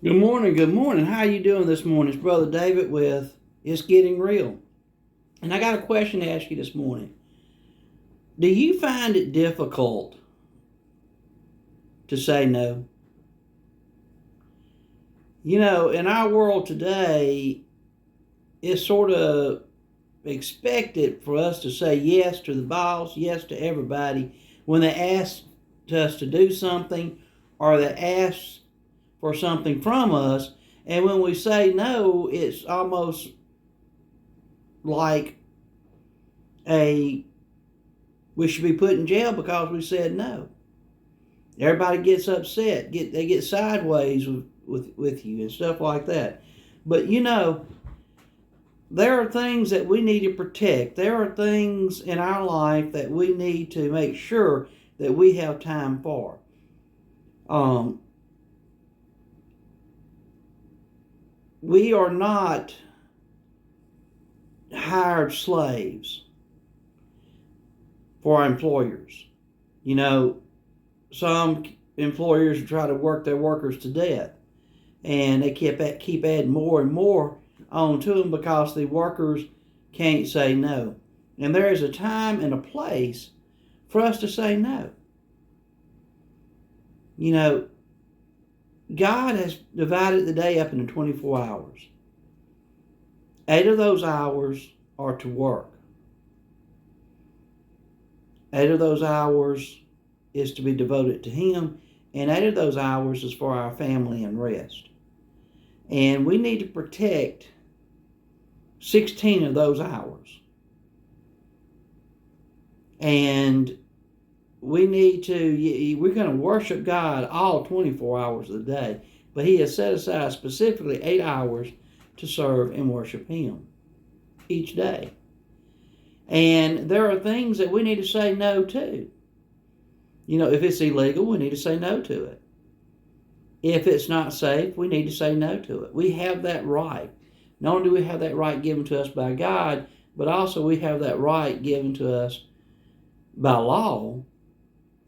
Good morning, good morning. How you doing this morning? It's Brother David with It's Getting Real. And I got a question to ask you this morning. Do you find it difficult to say no? In our world today, it's sort of expected for us to say yes to the boss, yes to everybody when they ask us to do something or they ask for something from us. And when we say no, it's almost like we should be put in jail because we said no. Everybody gets upset. They get sideways with you and stuff like that. But there are things that we need to protect. There are things in our life that we need to make sure that we have time for. We are not hired slaves for our employers. Some employers try to work their workers to death, and they keep adding more and more on to them because the workers can't say no. And there is a time and a place for us to say no. God has divided the day up into 24 hours. 8 of those hours are to work. 8 of those hours is to be devoted to Him, and 8 of those hours is for our family and rest. And we need to protect 16 of those hours. And we're going to worship God all 24 hours of the day, but He has set aside specifically 8 hours to serve and worship Him each day. And there are things that we need to say no to. If it's illegal, we need to say no to it. If it's not safe, we need to say no to it. We have that right. Not only do we have that right given to us by God, but also we have that right given to us by law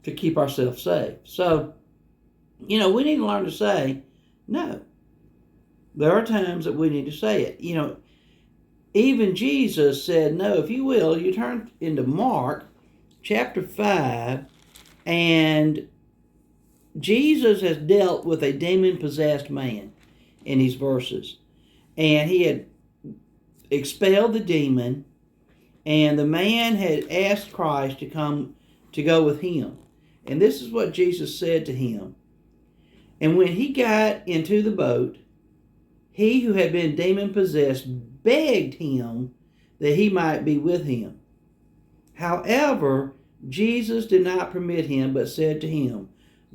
to keep ourselves safe. So, we need to learn to say no. There are times that we need to say it. Even Jesus said no. If you will, you turn into Mark chapter 5, and Jesus has dealt with a demon-possessed man in these verses. And He had expelled the demon, and the man had asked Christ to come to go with him. And this is what Jesus said to him. And when he got into the boat, he who had been demon-possessed begged him that he might be with him. However, Jesus did not permit him, but said to him,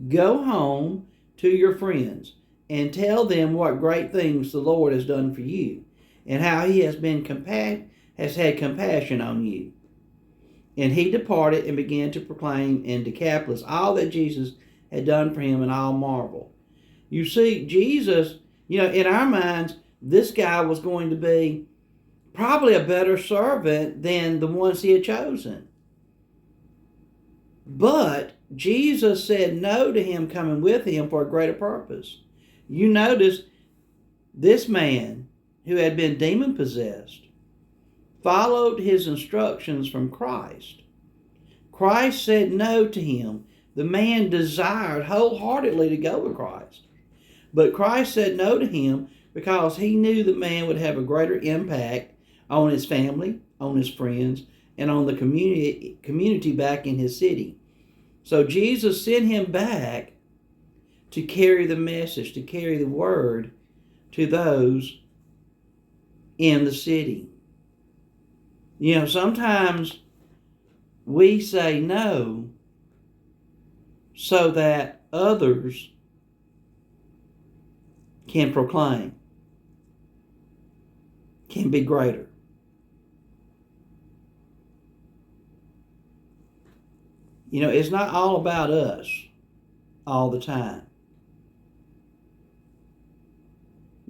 "Go home to your friends and tell them what great things the Lord has done for you, and how He has had compassion on you." And he departed and began to proclaim in Decapolis all that Jesus had done for him, and all marveled. You see, Jesus, in our minds, this guy was going to be probably a better servant than the ones He had chosen. But Jesus said no to him coming with him for a greater purpose. You notice this man who had been demon-possessed followed His instructions from Christ. Christ said no to him. The man desired wholeheartedly to go with Christ. But Christ said no to him because He knew the man would have a greater impact on his family, on his friends, and on the community back in his city. So Jesus sent him back to carry the message, to carry the word to those in the city. Sometimes we say no so that others can proclaim, can be greater. It's not all about us all the time.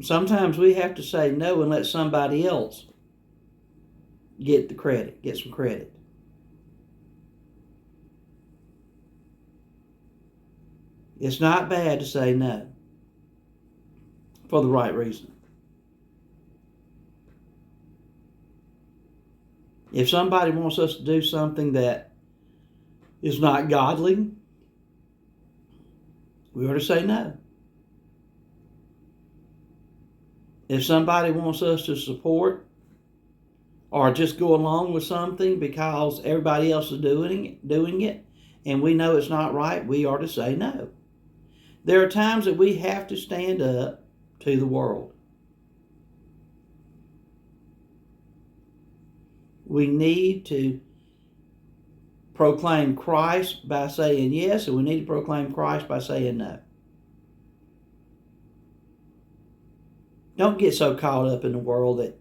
Sometimes we have to say no and let somebody else get some credit. It's not bad to say no. for the right reason. If somebody wants us to do something that is not godly, we ought to say no. If somebody wants us to support or just go along with something because everybody else is doing it, and we know it's not right, we are to say no. There are times that we have to stand up to the world. We need to proclaim Christ by saying yes, and we need to proclaim Christ by saying no. Don't get so caught up in the world that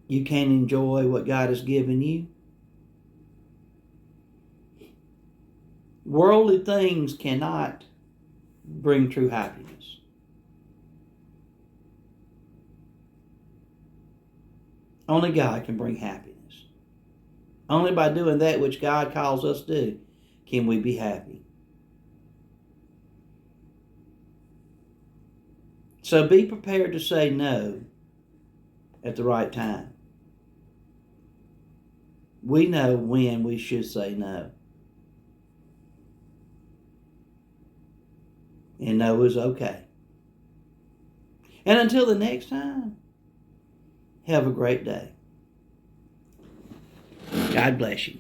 you can't enjoy what God has given you. Worldly things cannot bring true happiness. Only God can bring happiness. Only by doing that which God calls us to do can we be happy. So be prepared to say no at the right time. We know when we should say no. And no is okay. And until the next time, have a great day. God bless you.